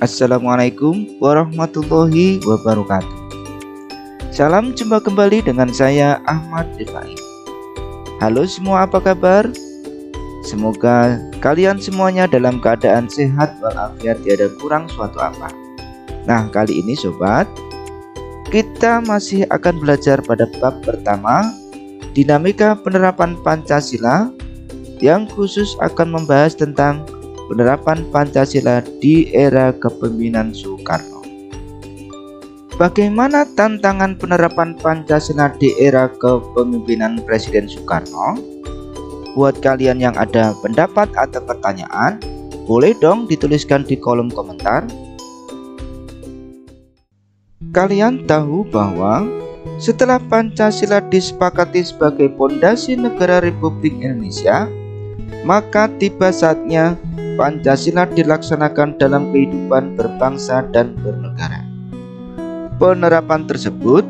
Assalamualaikum warahmatullahi wabarakatuh. Salam jumpa kembali dengan saya Ahmad Rifai. Halo semua, apa kabar? Semoga kalian semuanya dalam keadaan sehat walafiat, tiada kurang suatu apa. Nah, kali ini sobat, kita masih akan belajar pada bab pertama, dinamika penerapan Pancasila, yang khusus akan membahas tentang penerapan Pancasila di era kepemimpinan Soekarno. Bagaimana tantangan penerapan Pancasila di era kepemimpinan Presiden Soekarno? Buat kalian yang ada pendapat atau pertanyaan, boleh dong dituliskan di kolom komentar. Kalian tahu bahwa setelah Pancasila disepakati sebagai pondasi negara Republik Indonesia, maka tiba saatnya Pancasila dilaksanakan dalam kehidupan berbangsa dan bernegara. Penerapan tersebut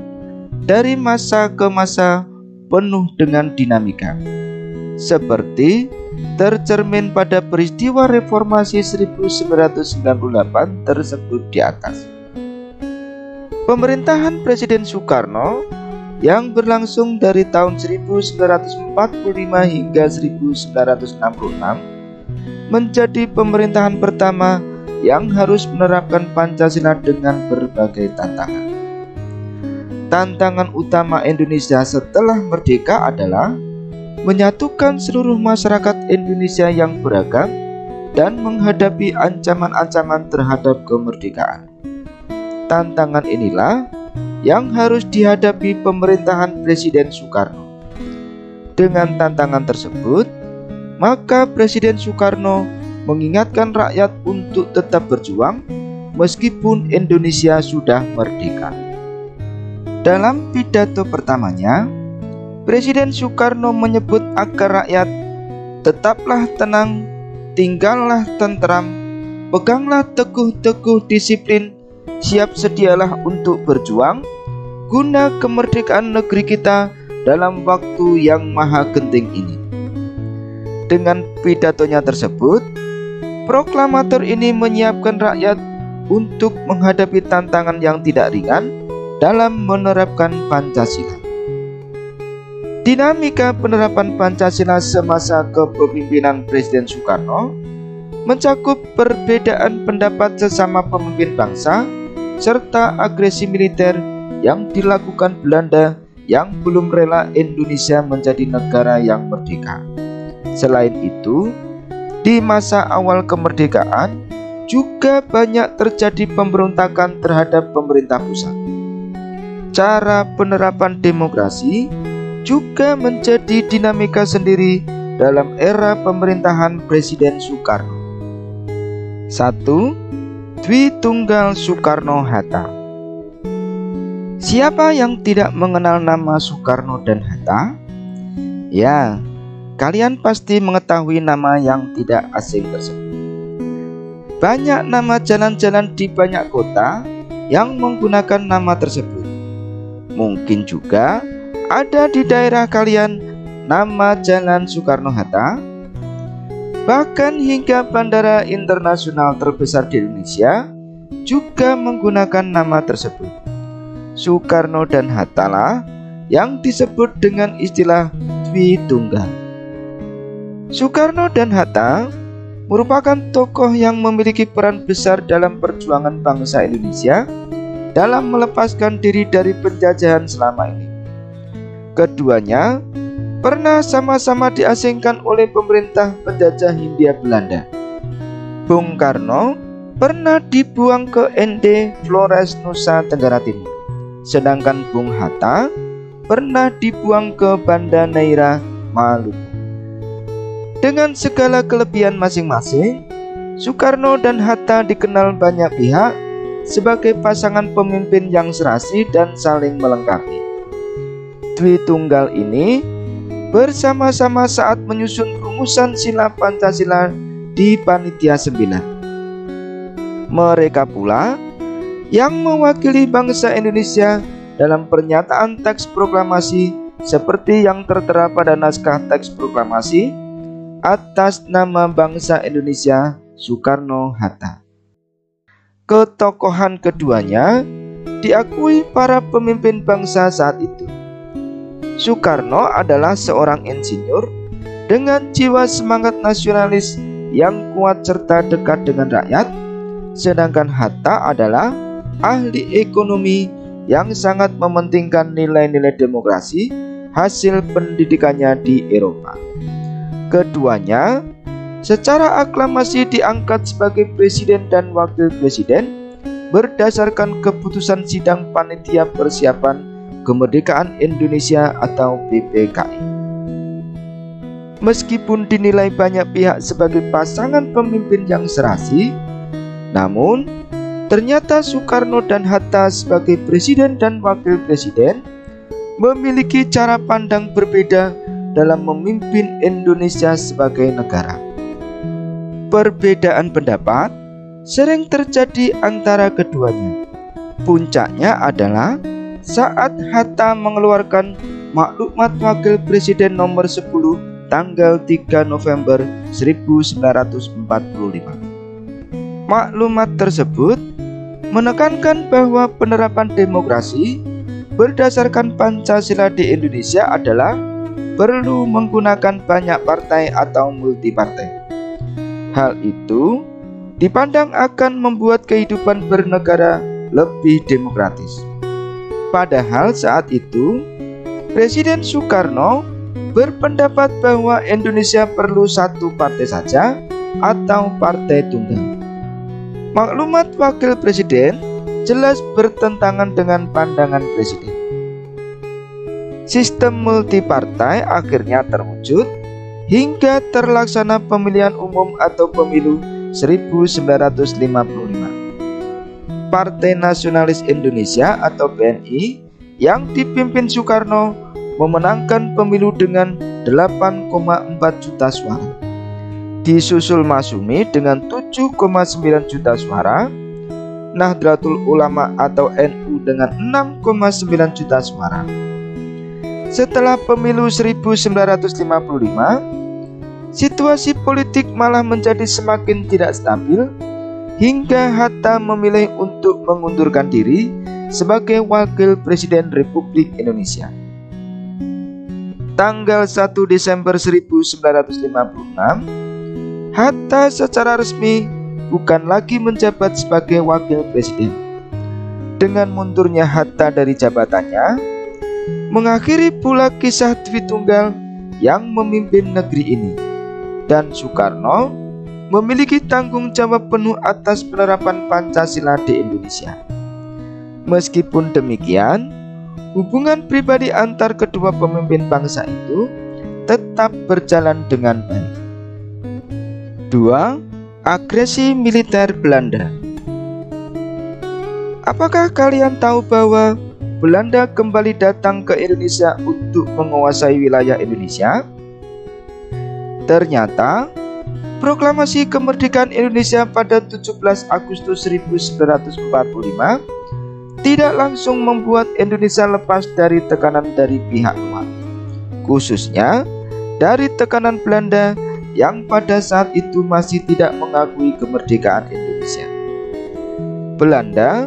dari masa ke masa penuh dengan dinamika, seperti tercermin pada peristiwa reformasi 1998 tersebut di atas. Pemerintahan Presiden Soekarno yang berlangsung dari tahun 1945 hingga 1966 menjadi pemerintahan pertama yang harus menerapkan Pancasila dengan berbagai tantangan. Tantangan utama Indonesia setelah merdeka adalah menyatukan seluruh masyarakat Indonesia yang beragam dan menghadapi ancaman-ancaman terhadap kemerdekaan. Tantangan inilah yang harus dihadapi pemerintahan Presiden Soekarno. Dengan tantangan tersebut, maka Presiden Soekarno mengingatkan rakyat untuk tetap berjuang meskipun Indonesia sudah merdeka. Dalam pidato pertamanya, Presiden Soekarno menyebut agar rakyat tetaplah tenang, tinggallah tentram, peganglah teguh-teguh disiplin, siap sedialah untuk berjuang guna kemerdekaan negeri kita dalam waktu yang maha genting ini. Dengan pidatonya tersebut, proklamator ini menyiapkan rakyat untuk menghadapi tantangan yang tidak ringan dalam menerapkan Pancasila. Dinamika penerapan Pancasila semasa kepemimpinan Presiden Soekarno mencakup perbedaan pendapat sesama pemimpin bangsa serta agresi militer yang dilakukan Belanda yang belum rela Indonesia menjadi negara yang merdeka. Selain itu, di masa awal kemerdekaan juga banyak terjadi pemberontakan terhadap pemerintah pusat. Cara penerapan demokrasi juga menjadi dinamika sendiri dalam era pemerintahan Presiden Soekarno. 1. Dwi Tunggal Soekarno-Hatta. Siapa yang tidak mengenal nama Soekarno dan Hatta? Ya, kalian pasti mengetahui nama yang tidak asing tersebut. Banyak nama jalan-jalan di banyak kota yang menggunakan nama tersebut. Mungkin juga ada di daerah kalian nama Jalan Soekarno-Hatta. Bahkan hingga bandara internasional terbesar di Indonesia juga menggunakan nama tersebut. Soekarno dan Hatta lah yang disebut dengan istilah Dwi Tunggal. Soekarno dan Hatta merupakan tokoh yang memiliki peran besar dalam perjuangan bangsa Indonesia dalam melepaskan diri dari penjajahan selama ini. Keduanya pernah sama-sama diasingkan oleh pemerintah penjajah Hindia Belanda. Bung Karno pernah dibuang ke ND Flores, Nusa Tenggara Timur, sedangkan Bung Hatta pernah dibuang ke Banda Neira, Maluku. Dengan segala kelebihan masing-masing, Soekarno dan Hatta dikenal banyak pihak sebagai pasangan pemimpin yang serasi dan saling melengkapi. Dwi Tunggal ini bersama-sama saat menyusun rumusan sila Pancasila di Panitia 9. Mereka pula yang mewakili bangsa Indonesia dalam pernyataan teks proklamasi seperti yang tertera pada naskah teks proklamasi atas nama bangsa Indonesia Soekarno-Hatta. Ketokohan keduanya diakui para pemimpin bangsa saat itu. Soekarno adalah seorang insinyur dengan jiwa semangat nasionalis yang kuat serta dekat dengan rakyat, sedangkan Hatta adalah ahli ekonomi yang sangat mementingkan nilai-nilai demokrasi hasil pendidikannya di Eropa. Keduanya secara aklamasi diangkat sebagai presiden dan wakil presiden berdasarkan keputusan sidang panitia persiapan kemerdekaan Indonesia atau PPKI. Meskipun dinilai banyak pihak sebagai pasangan pemimpin yang serasi, namun ternyata Soekarno dan Hatta sebagai presiden dan wakil presiden memiliki cara pandang berbeda dalam memimpin Indonesia sebagai negara. Perbedaan pendapat sering terjadi antara keduanya. Puncaknya adalah saat Hatta mengeluarkan Maklumat Wakil Presiden nomor 10 tanggal 3 November 1945. Maklumat tersebut menekankan bahwa penerapan demokrasi berdasarkan Pancasila di Indonesia adalah perlu menggunakan banyak partai atau multipartai. Hal itu dipandang akan membuat kehidupan bernegara lebih demokratis. Padahal saat itu Presiden Soekarno berpendapat bahwa Indonesia perlu satu partai saja atau partai tunggal. Maklumat Wakil Presiden jelas bertentangan dengan pandangan Presiden. Sistem multipartai akhirnya terwujud hingga terlaksana pemilihan umum atau pemilu 1955. Partai Nasionalis Indonesia atau PNI yang dipimpin Soekarno memenangkan pemilu dengan 8,4 juta suara. Disusul Masyumi dengan 7,9 juta suara, Nahdlatul Ulama atau NU dengan 6,9 juta suara. Setelah pemilu 1955, situasi politik malah menjadi semakin tidak stabil hingga Hatta memilih untuk mengundurkan diri sebagai Wakil Presiden Republik Indonesia. Tanggal 1 Desember 1956, Hatta secara resmi bukan lagi menjabat sebagai Wakil Presiden. Dengan mundurnya Hatta dari jabatannya, mengakhiri pula kisah Dwi Tunggal yang memimpin negeri ini, dan Soekarno memiliki tanggung jawab penuh atas penerapan Pancasila di Indonesia. Meskipun demikian, hubungan pribadi antar kedua pemimpin bangsa itu tetap berjalan dengan baik. 2. Agresi militer Belanda. Apakah kalian tahu bahwa Belanda kembali datang ke Indonesia untuk menguasai wilayah Indonesia? Ternyata proklamasi kemerdekaan Indonesia pada 17 Agustus 1945 tidak langsung membuat Indonesia lepas dari tekanan dari pihak luar, khususnya dari tekanan Belanda yang pada saat itu masih tidak mengakui kemerdekaan Indonesia. Belanda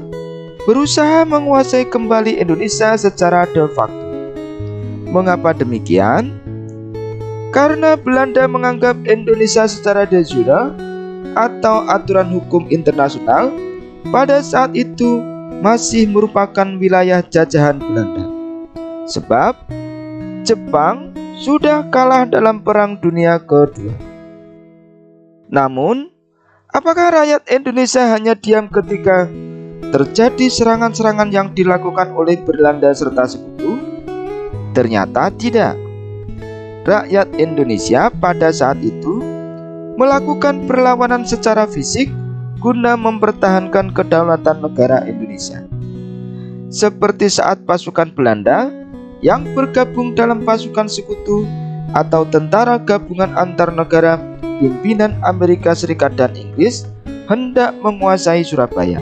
berusaha menguasai kembali Indonesia secara de facto. Mengapa demikian? Karena Belanda menganggap Indonesia secara de jure atau aturan hukum internasional pada saat itu masih merupakan wilayah jajahan Belanda. Sebab Jepang sudah kalah dalam Perang Dunia Kedua. Namun, apakah rakyat Indonesia hanya diam ketika terjadi serangan-serangan yang dilakukan oleh Belanda serta sekutu? Ternyata tidak. Rakyat Indonesia pada saat itu melakukan perlawanan secara fisik guna mempertahankan kedaulatan negara Indonesia. Seperti saat pasukan Belanda yang bergabung dalam pasukan sekutu atau tentara gabungan antar negara pimpinan Amerika Serikat dan Inggris hendak menguasai Surabaya.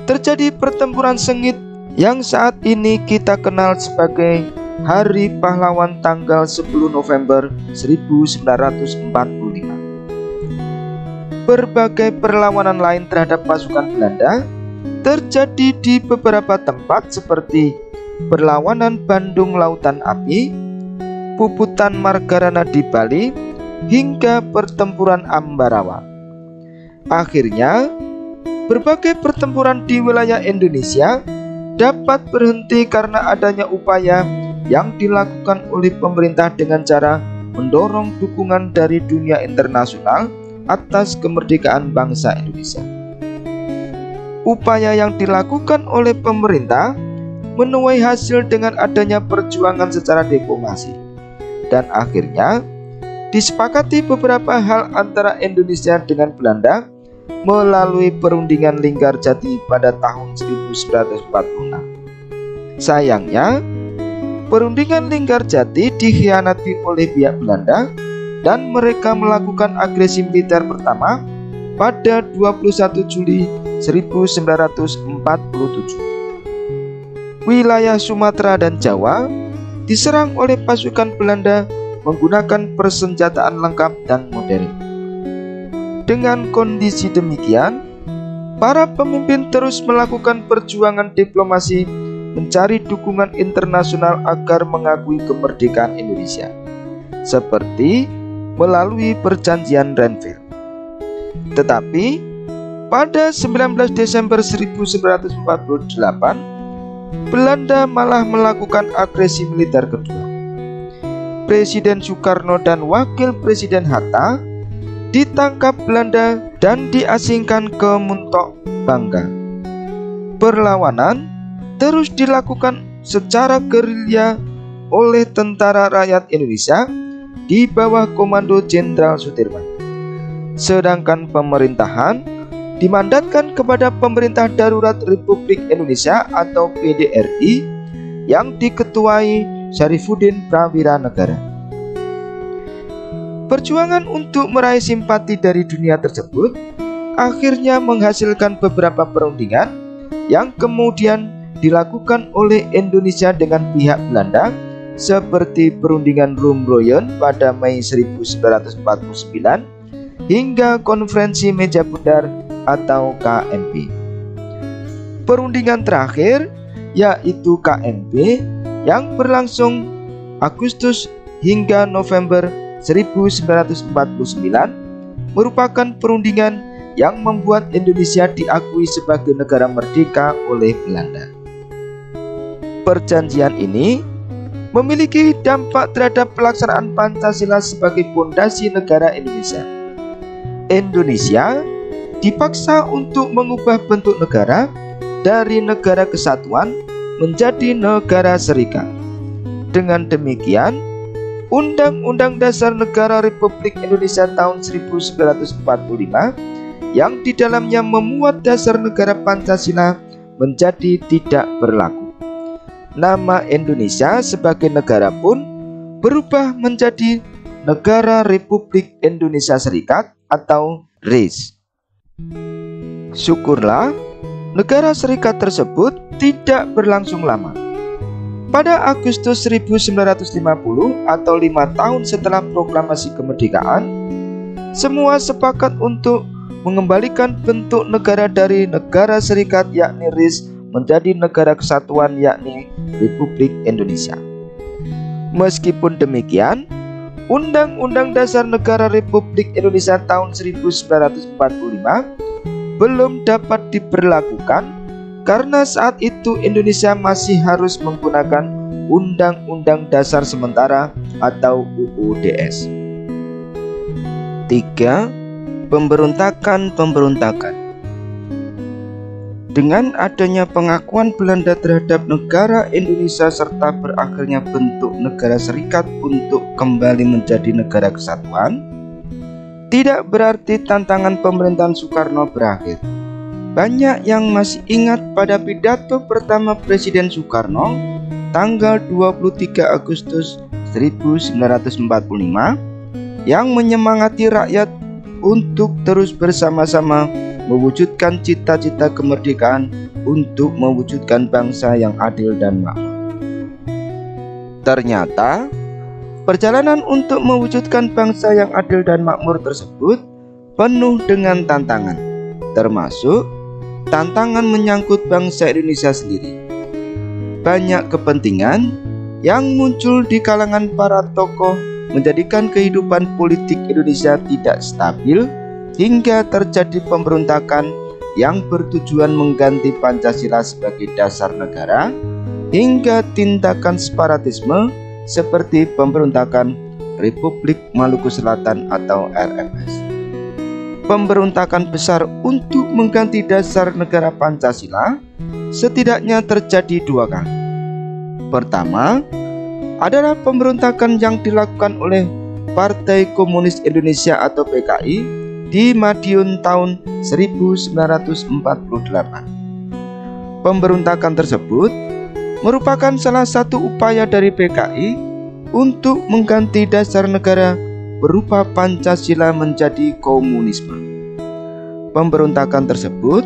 Terjadi pertempuran sengit yang saat ini kita kenal sebagai Hari Pahlawan tanggal 10 November 1945. berbagai perlawanan lain terhadap pasukan Belanda terjadi di beberapa tempat seperti perlawanan Bandung Lautan Api, Puputan Margarana di Bali, hingga pertempuran Ambarawa. Akhirnya, berbagai pertempuran di wilayah Indonesia dapat berhenti karena adanya upaya yang dilakukan oleh pemerintah dengan cara mendorong dukungan dari dunia internasional atas kemerdekaan bangsa Indonesia. Upaya yang dilakukan oleh pemerintah menuai hasil dengan adanya perjuangan secara diplomasi, dan akhirnya disepakati beberapa hal antara Indonesia dengan Belanda melalui perundingan Linggarjati pada tahun 1946. Sayangnya, perundingan Linggarjati dikhianati oleh pihak Belanda dan mereka melakukan agresi militer pertama pada 21 Juli 1947. Wilayah Sumatera dan Jawa diserang oleh pasukan Belanda menggunakan persenjataan lengkap dan modern. Dengan kondisi demikian, para pemimpin terus melakukan perjuangan diplomasi mencari dukungan internasional agar mengakui kemerdekaan Indonesia, seperti melalui perjanjian Renville. Tetapi pada 19 Desember 1948, Belanda malah melakukan agresi militer kedua. Presiden Soekarno dan Wakil Presiden Hatta ditangkap Belanda dan diasingkan ke Muntok, Bangka. Perlawanan terus dilakukan secara gerilya oleh Tentara Rakyat Indonesia di bawah komando Jenderal Sudirman. Sedangkan pemerintahan dimandatkan kepada Pemerintah Darurat Republik Indonesia atau PDRI yang diketuai Syarifuddin Prawira Negara. Perjuangan untuk meraih simpati dari dunia tersebut akhirnya menghasilkan beberapa perundingan yang kemudian dilakukan oleh Indonesia dengan pihak Belanda, seperti perundingan Rumroyen pada Mei 1949 hingga konferensi meja bundar atau KMP. Perundingan terakhir yaitu KMP yang berlangsung Agustus hingga November 1949 merupakan perundingan yang membuat Indonesia diakui sebagai negara merdeka oleh Belanda. Perjanjian ini memiliki dampak terhadap pelaksanaan Pancasila sebagai fondasi negara Indonesia. Indonesia dipaksa untuk mengubah bentuk negara dari negara kesatuan menjadi negara serikat. Dengan demikian, Undang-Undang Dasar Negara Republik Indonesia tahun 1945 yang di dalamnya memuat dasar negara Pancasila menjadi tidak berlaku. Nama Indonesia sebagai negara pun berubah menjadi Negara Republik Indonesia Serikat atau RIS. Syukurlah, negara serikat tersebut tidak berlangsung lama. Pada Agustus 1950 atau 5 tahun setelah proklamasi kemerdekaan, semua sepakat untuk mengembalikan bentuk negara dari negara serikat yakni RIS menjadi negara kesatuan yakni Republik Indonesia. Meskipun demikian, Undang-Undang Dasar Negara Republik Indonesia tahun 1945 belum dapat diberlakukan karena saat itu Indonesia masih harus menggunakan Undang-Undang Dasar Sementara atau UUDS. 3. Pemberontakan. Dengan adanya pengakuan Belanda terhadap negara Indonesia serta berakhirnya bentuk negara serikat untuk kembali menjadi negara kesatuan, tidak berarti tantangan pemerintahan Soekarno berakhir. Banyak yang masih ingat pada pidato pertama Presiden Soekarno tanggal 23 Agustus 1945 yang menyemangati rakyat untuk terus bersama-sama mewujudkan cita-cita kemerdekaan untuk mewujudkan bangsa yang adil dan makmur. Ternyata, perjalanan untuk mewujudkan bangsa yang adil dan makmur tersebut penuh dengan tantangan, termasuk tantangan menyangkut bangsa Indonesia sendiri. Banyak kepentingan yang muncul di kalangan para tokoh menjadikan kehidupan politik Indonesia tidak stabil hingga terjadi pemberontakan yang bertujuan mengganti Pancasila sebagai dasar negara, hingga tindakan separatisme seperti pemberontakan Republik Maluku Selatan atau RMS. Pemberontakan besar untuk mengganti dasar negara Pancasila setidaknya terjadi 2 kali. Pertama adalah pemberontakan yang dilakukan oleh Partai Komunis Indonesia atau PKI di Madiun tahun 1948. Pemberontakan tersebut merupakan salah satu upaya dari PKI untuk mengganti dasar negara berupa Pancasila menjadi komunisme. Pemberontakan tersebut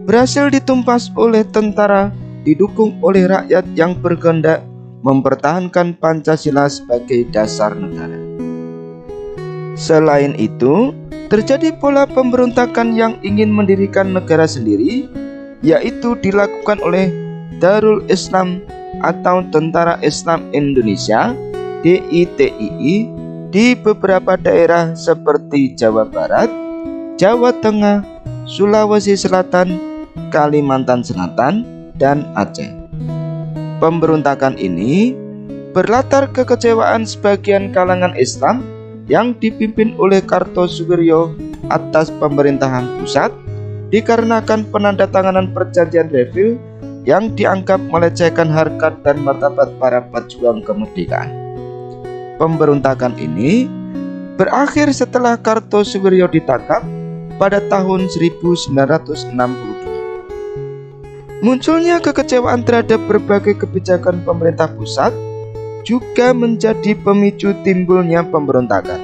berhasil ditumpas oleh tentara didukung oleh rakyat yang berkehendak mempertahankan Pancasila sebagai dasar negara. Selain itu, terjadi pula pemberontakan yang ingin mendirikan negara sendiri, yaitu dilakukan oleh Darul Islam atau Tentara Islam Indonesia (DITII) di beberapa daerah seperti Jawa Barat, Jawa Tengah, Sulawesi Selatan, Kalimantan Selatan, dan Aceh. Pemberontakan ini berlatar kekecewaan sebagian kalangan Islam yang dipimpin oleh Kartosuwiryo atas pemerintahan pusat dikarenakan penandatanganan perjanjian Reville yang dianggap melecehkan harkat dan martabat para pejuang kemerdekaan. Pemberontakan ini berakhir setelah Kartosuwiryo ditangkap pada tahun 1962. Munculnya kekecewaan terhadap berbagai kebijakan pemerintah pusat juga menjadi pemicu timbulnya pemberontakan.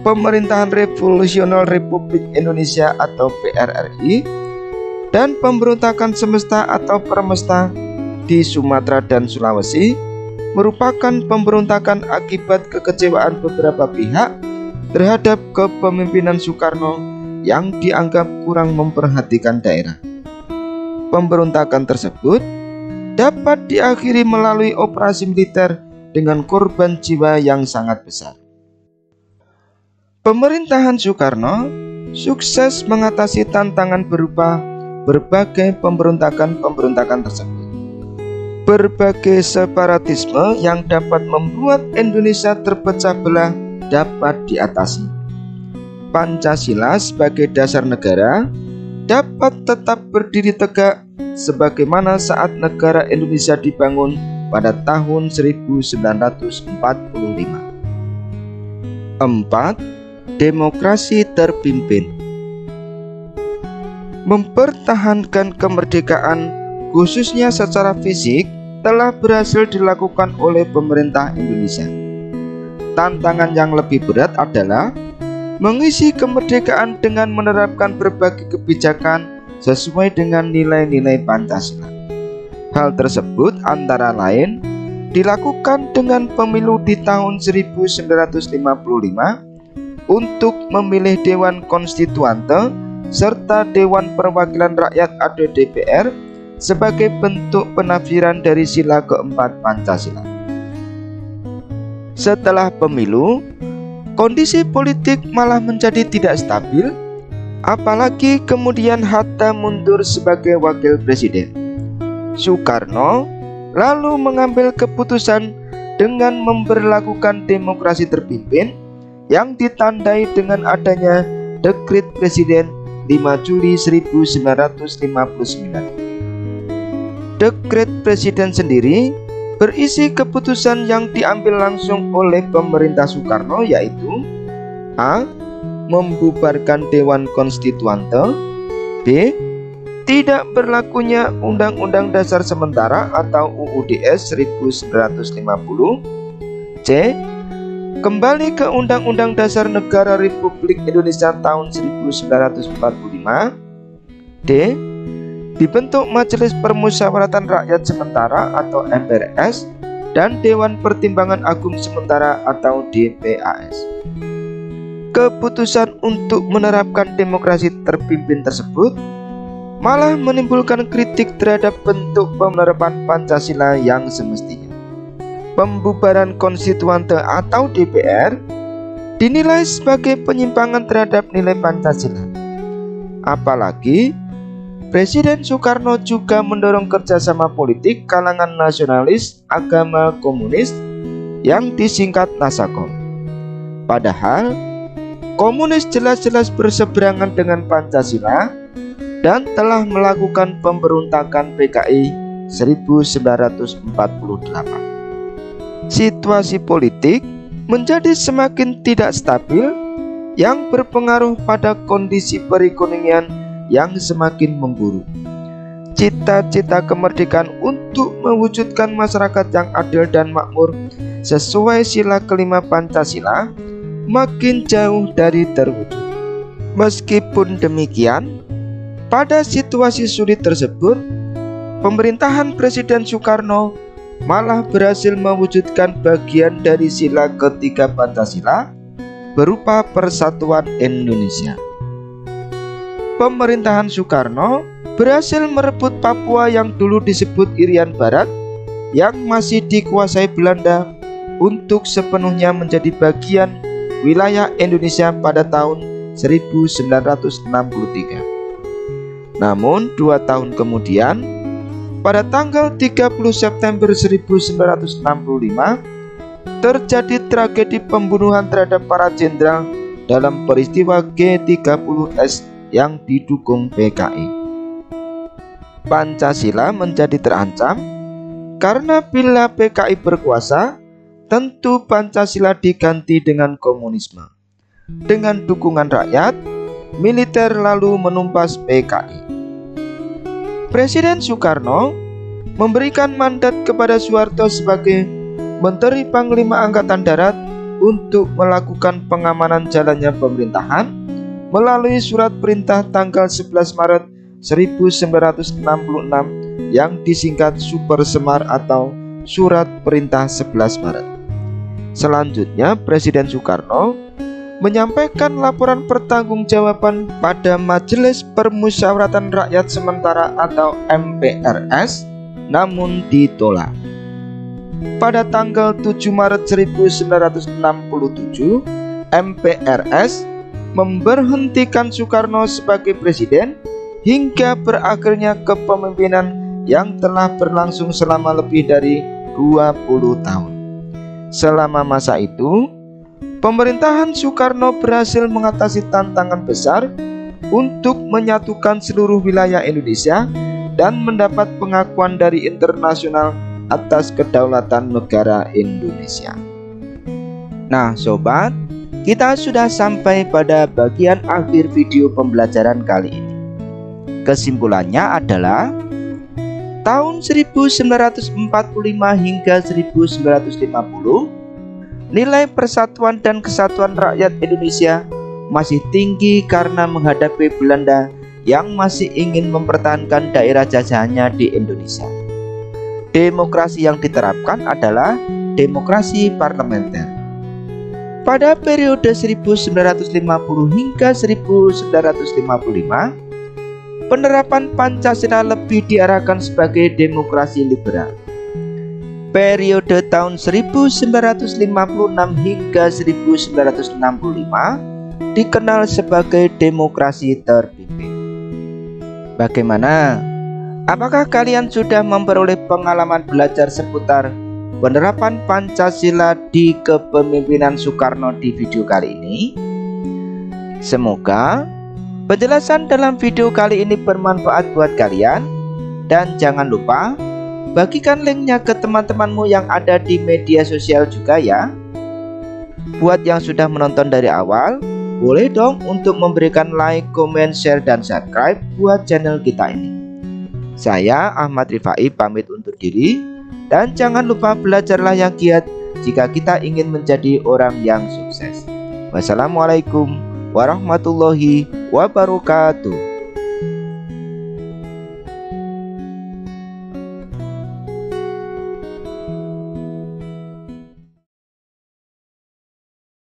Pemerintahan Revolusional Republik Indonesia atau PRRI dan pemberontakan semesta atau permesta di Sumatera dan Sulawesi merupakan pemberontakan akibat kekecewaan beberapa pihak terhadap kepemimpinan Soekarno yang dianggap kurang memperhatikan daerah. Pemberontakan tersebut dapat diakhiri melalui operasi militer dengan korban jiwa yang sangat besar. Pemerintahan Soekarno sukses mengatasi tantangan berupa berbagai pemberontakan tersebut. Berbagai separatisme yang dapat membuat Indonesia terpecah belah dapat diatasi. Pancasila sebagai dasar negara dapat tetap berdiri tegak sebagaimana saat negara Indonesia dibangun pada tahun 1945. 4. Demokrasi terpimpin. Mempertahankan kemerdekaan khususnya secara fisik telah berhasil dilakukan oleh pemerintah Indonesia. Tantangan yang lebih berat adalah mengisi kemerdekaan dengan menerapkan berbagai kebijakan sesuai dengan nilai-nilai Pancasila. Hal tersebut antara lain dilakukan dengan pemilu di tahun 1955 untuk memilih Dewan Konstituante serta Dewan Perwakilan Rakyat atau DPR sebagai bentuk penafsiran dari sila keempat Pancasila. Setelah pemilu, kondisi politik malah menjadi tidak stabil, apalagi kemudian Hatta mundur sebagai wakil presiden. Soekarno lalu mengambil keputusan dengan memberlakukan demokrasi terpimpin yang ditandai dengan adanya Dekret Presiden 5 Juli 1959. Dekret Presiden sendiri berisi keputusan yang diambil langsung oleh pemerintah Soekarno, yaitu A. Membubarkan Dewan Konstituante, B. Tidak berlakunya Undang-Undang Dasar Sementara atau UUDS 1950, C. Kembali ke Undang-Undang Dasar Negara Republik Indonesia tahun 1945, D. Dibentuk Majelis Permusyawaratan Rakyat Sementara atau MPRS dan Dewan Pertimbangan Agung Sementara atau DPAS. Keputusan untuk menerapkan demokrasi terpimpin tersebut malah menimbulkan kritik terhadap bentuk penerapan Pancasila yang semestinya. Pembubaran konstituante atau DPR dinilai sebagai penyimpangan terhadap nilai Pancasila. Apalagi Presiden Soekarno juga mendorong kerjasama politik kalangan nasionalis agama komunis yang disingkat Nasakom. Padahal komunis jelas-jelas berseberangan dengan Pancasila dan telah melakukan pemberontakan PKI 1948. Situasi politik menjadi semakin tidak stabil yang berpengaruh pada kondisi perekonomian yang semakin memburuk. Cita-cita kemerdekaan untuk mewujudkan masyarakat yang adil dan makmur sesuai sila kelima Pancasila makin jauh dari terwujud. Meskipun demikian, pada situasi sulit tersebut, pemerintahan Presiden Soekarno malah berhasil mewujudkan bagian dari sila ketiga Pancasila berupa Persatuan Indonesia. Pemerintahan Soekarno berhasil merebut Papua yang dulu disebut Irian Barat yang masih dikuasai Belanda untuk sepenuhnya menjadi bagian wilayah Indonesia pada tahun 1963. Namun 2 tahun kemudian, pada tanggal 30 September 1965, terjadi tragedi pembunuhan terhadap para jenderal dalam peristiwa G30S yang didukung PKI. Pancasila menjadi terancam karena bila PKI berkuasa, tentu Pancasila diganti dengan komunisme. Dengan dukungan rakyat, militer lalu menumpas PKI. Presiden Soekarno memberikan mandat kepada Soeharto sebagai Menteri Panglima Angkatan Darat untuk melakukan pengamanan jalannya pemerintahan melalui surat perintah tanggal 11 Maret 1966 yang disingkat Super Semar atau Surat Perintah 11 Maret. Selanjutnya, Presiden Soekarno menyampaikan laporan pertanggungjawaban pada Majelis Permusyawaratan Rakyat Sementara atau MPRS, namun ditolak. Pada tanggal 7 Maret 1967, MPRS memberhentikan Soekarno sebagai presiden hingga berakhirnya kepemimpinan yang telah berlangsung selama lebih dari 20 tahun. Selama masa itu, pemerintahan Soekarno berhasil mengatasi tantangan besar untuk menyatukan seluruh wilayah Indonesia dan mendapat pengakuan dari internasional atas kedaulatan negara Indonesia. Nah sobat, kita sudah sampai pada bagian akhir video pembelajaran kali ini. Kesimpulannya adalah tahun 1945 hingga 1950, nilai persatuan dan kesatuan rakyat Indonesia masih tinggi karena menghadapi Belanda yang masih ingin mempertahankan daerah jajahannya di Indonesia. Demokrasi yang diterapkan adalah demokrasi parlementer. Pada periode 1950 hingga 1955, penerapan Pancasila lebih diarahkan sebagai demokrasi liberal. Periode tahun 1956 hingga 1965 dikenal sebagai demokrasi terpimpin. Bagaimana? Apakah kalian sudah memperoleh pengalaman belajar seputar penerapan Pancasila di kepemimpinan Soekarno di video kali ini? Semoga penjelasan dalam video kali ini bermanfaat buat kalian. Dan jangan lupa bagikan linknya ke teman-temanmu yang ada di media sosial juga ya. Buat yang sudah menonton dari awal, boleh dong untuk memberikan like, komen, share, dan subscribe buat channel kita ini. Saya Ahmad Rifai pamit undur diri. Dan jangan lupa belajarlah yang giat jika kita ingin menjadi orang yang sukses. Wassalamualaikum warahmatullahi wabarakatuh.